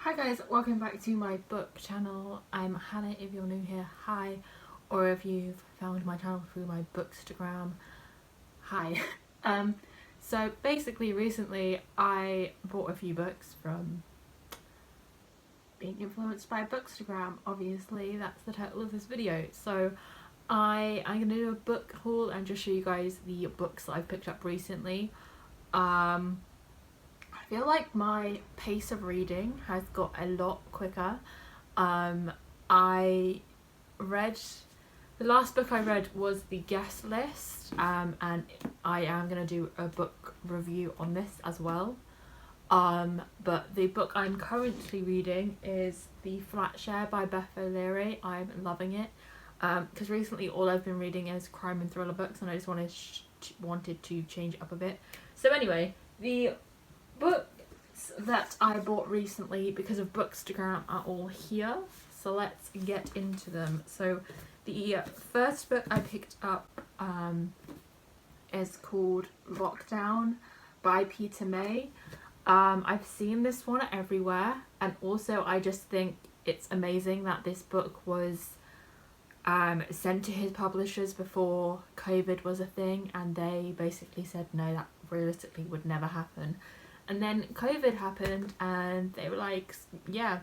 Hi guys, welcome back to my book channel. I'm Hannah if you're new here, hi, or if you've found my channel through my bookstagram, hi. So basically recently I bought a few books from being influenced by bookstagram. Obviously that's the title of this video. So I'm going to do a book haul and just show you guys the books that I've picked up recently. I feel like my pace of reading has got a lot quicker. I read, the last book I read was The Guest List, and I am going to do a book review on this as well. But the book I'm currently reading is The Flat Share by Beth O'Leary. I'm loving it because recently all I've been reading is crime and thriller books and I just wanted to change it up a bit. So anyway, the books that I bought recently because of bookstagram are all here, so let's get into them. So the first book I picked up is called Lockdown by Peter May. I've seen this one everywhere, and also I just think it's amazing that this book was sent to his publishers before COVID was a thing, and they basically said no, that realistically would never happen. And then COVID happened and they were like, yeah,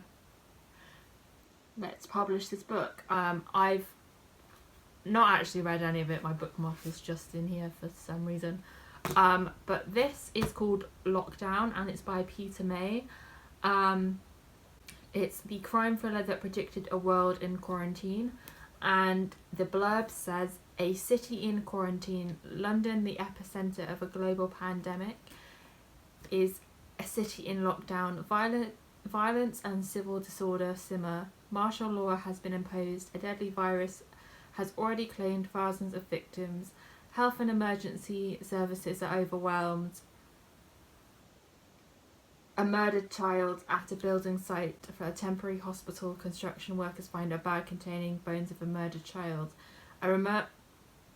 let's publish this book. I've not actually read any of it, my bookmark is just in here for some reason. But this is called Lockdown and it's by Peter May. It's the crime thriller that predicted a world in quarantine, and the blurb says, a city in quarantine, London, the epicenter of a global pandemic, is a city in lockdown. Violence and civil disorder simmer. Martial law has been imposed. A deadly virus has already claimed thousands of victims. Health and emergency services are overwhelmed. A murdered child at a building site for a temporary hospital. Construction workers find a bag containing bones of a murdered child.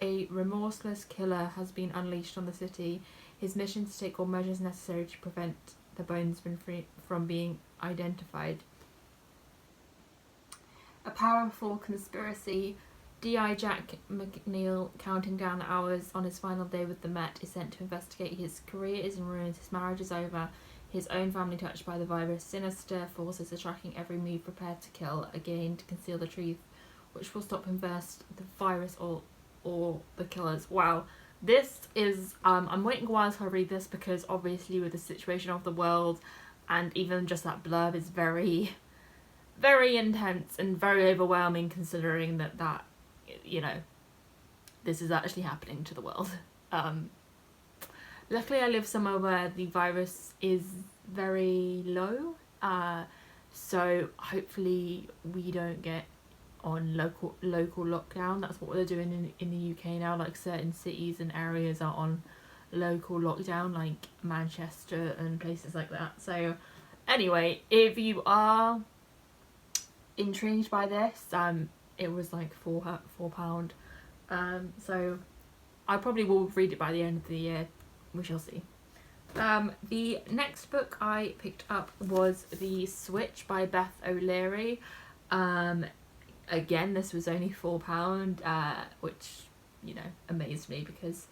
A remorseless killer has been unleashed on the city. His mission to take all measures necessary to prevent the bones from being identified. A powerful conspiracy. D.I. Jack McNeil, counting down the hours on his final day with the Met, is sent to investigate. His career is in ruins, his marriage is over, his own family touched by the virus. Sinister forces are tracking every move, prepared to kill, again to conceal the truth, which will stop him first, the virus or the killers. Wow. This is, I'm waiting a while till I read this because obviously with the situation of the world and even just that blurb is very, very intense and very overwhelming considering that, you know, this is actually happening to the world. Luckily I live somewhere where the virus is very low, so hopefully we don't get on local lockdown. That's what they're doing in the UK now, like certain cities and areas are on local lockdown, like Manchester and places like that. So anyway, if you are intrigued by this, it was like £4, so I probably will read it by the end of the year, we shall see. The next book I picked up was The Switch by Beth O'Leary. Again, this was only £4, which, you know, amazed me because,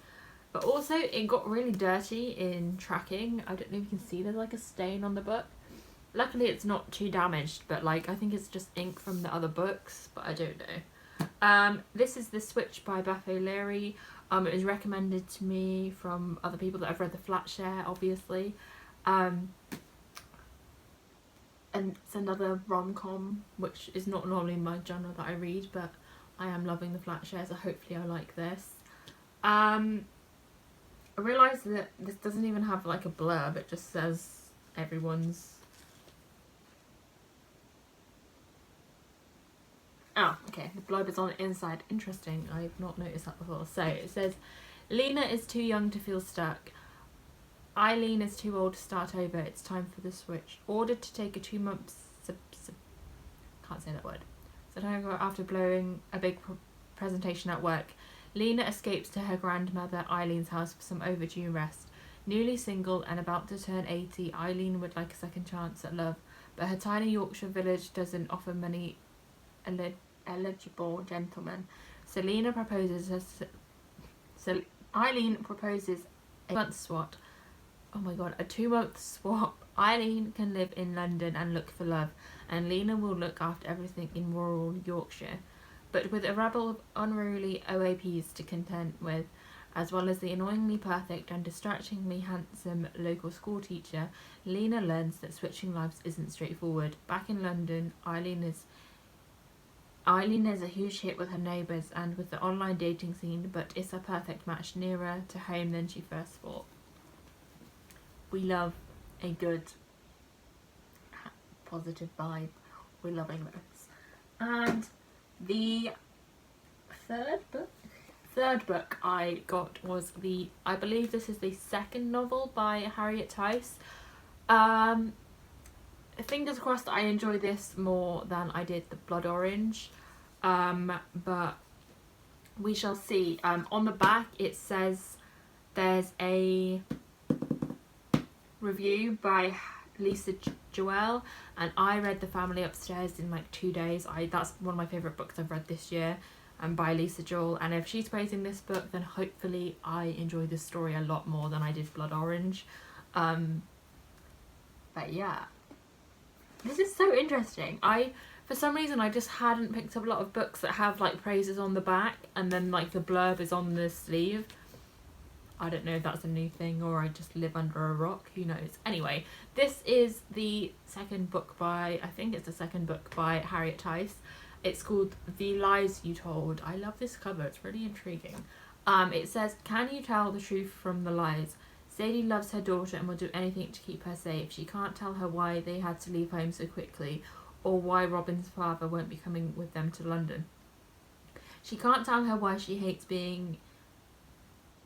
but also it got really dirty in tracking. I don't know if you can see there's like a stain on the book. Luckily it's not too damaged, but like I think it's just ink from the other books, but I don't know. This is The Switch by Beth O'Leary. It was recommended to me from other people that have read The Flat Share, obviously. And it's another rom-com, which is not normally my genre that I read, but I am loving The Flat Share, so hopefully I like this. I realised that this doesn't even have like a blurb, it just says everyone's... Oh, okay, the blurb is on the inside. Interesting, I've not noticed that before. So it says, Lena is too young to feel stuck. Eileen is too old to start over. It's time for the switch. Ordered to take a 2-month can't say that word. So after blowing a big presentation at work, Lena escapes to her grandmother Eileen's house for some overdue rest. Newly single and about to turn 80, Eileen would like a second chance at love, but her tiny Yorkshire village doesn't offer many eligible gentlemen. Selena proposes so Eileen proposes a 2-month swap. Oh my god, a 2-month swap. Eileen can live in London and look for love, and Lena will look after everything in rural Yorkshire. But with a rabble of unruly OAPs to contend with, as well as the annoyingly perfect and distractingly handsome local school teacher, Lena learns that switching lives isn't straightforward. Back in London, Eileen is a huge hit with her neighbours and with the online dating scene, but it's a perfect match, nearer to home than she first thought. We love a good positive vibe. We're loving this. And the third book I got was I believe this is the second novel by Harriet Tice. Fingers crossed I enjoy this more than I did the Blood Orange, but we shall see. On the back it says there's a review by Lisa Joelle, and I read The Family Upstairs in like 2 days. That's one of my favourite books I've read this year, and by Lisa Joelle, and if she's praising this book, then hopefully I enjoy this story a lot more than I did Blood Orange. But yeah, this is so interesting. For some reason I just hadn't picked up a lot of books that have like praises on the back and then like the blurb is on the sleeve. I don't know if that's a new thing or I just live under a rock, who knows. Anyway, this is the second book by Harriet Tice. It's called The Lies You Told. I love this cover, it's really intriguing. It says, can you tell the truth from the lies? Sadie loves her daughter and will do anything to keep her safe. She can't tell her why they had to leave home so quickly, or why Robin's father won't be coming with them to London. She can't tell her why she hates being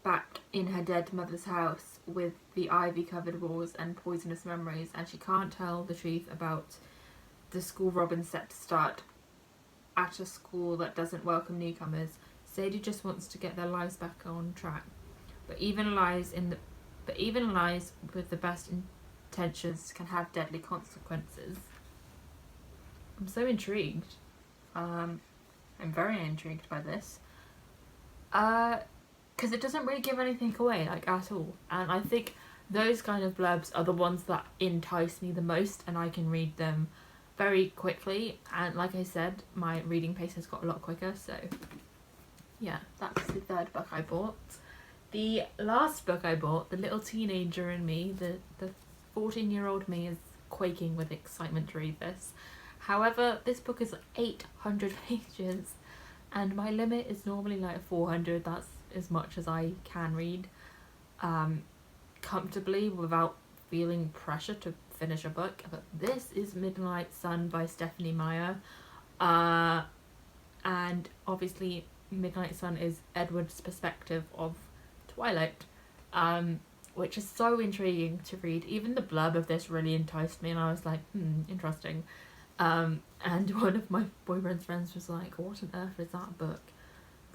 back in her dead mother's house with the ivy-covered walls and poisonous memories, and she can't tell the truth about the school Robin's set to start at a school that doesn't welcome newcomers. Sadie just wants to get their lives back on track. But even lies with the best intentions can have deadly consequences. I'm so intrigued. I'm very intrigued by this. Because it doesn't really give anything away, like, at all. And I think those kind of blurbs are the ones that entice me the most, and I can read them very quickly. And like I said, my reading pace has got a lot quicker, so yeah, that's the third book I bought. The last book I bought, the little teenager in me, the 14-year-old me is quaking with excitement to read this. However, this book is 800 pages and my limit is normally like 400. That's as much as I can read comfortably without feeling pressure to finish a book. But this is Midnight Sun by Stephanie Meyer, and obviously Midnight Sun is Edward's perspective of Twilight, which is so intriguing to read. Even the blurb of this really enticed me and I was like, interesting. And one of my boyfriend's friends was like, what on earth is that book?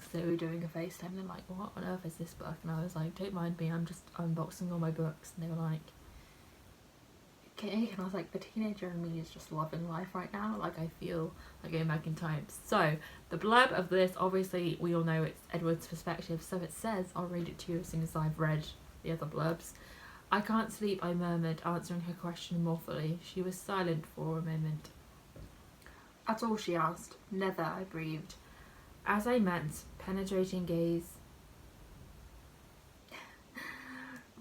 So they were doing a FaceTime, they're like, what on earth is this book? And I was like, don't mind me, I'm just unboxing all my books. And they were like, okay. And I was like, the teenager in me is just loving life right now. Like, I feel like going back in time. So the blurb of this, obviously we all know it's Edward's perspective, so it says, I'll read it to you as soon as I've read the other blurbs. I can't sleep, I murmured, answering her question more fully. She was silent for a moment. At all, she asked. Never, I breathed. As I met, penetrating gaze.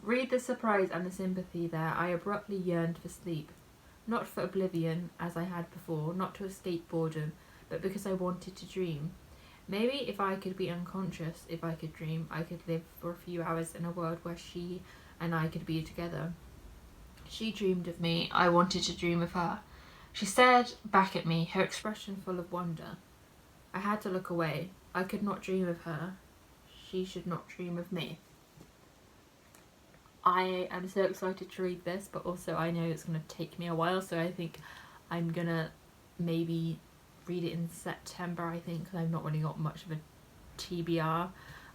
Read the surprise and the sympathy there. I abruptly yearned for sleep. Not for oblivion, as I had before, not to escape boredom, but because I wanted to dream. Maybe if I could be unconscious, if I could dream, I could live for a few hours in a world where she and I could be together. She dreamed of me, I wanted to dream of her. She stared back at me, her expression full of wonder. I had to look away. I could not dream of her. She should not dream of me. I am so excited to read this, but also I know it's going to take me a while, so I think I'm going to maybe read it in September, I think, because I've not really got much of a TBR.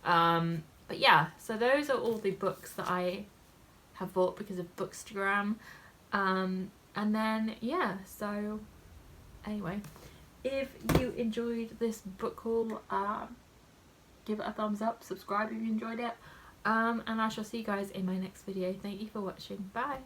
But yeah, so those are all the books that I have bought because of Bookstagram. And then yeah, so anyway, if you enjoyed this book haul, give it a thumbs up, subscribe if you enjoyed it, and I shall see you guys in my next video. Thank you for watching. Bye.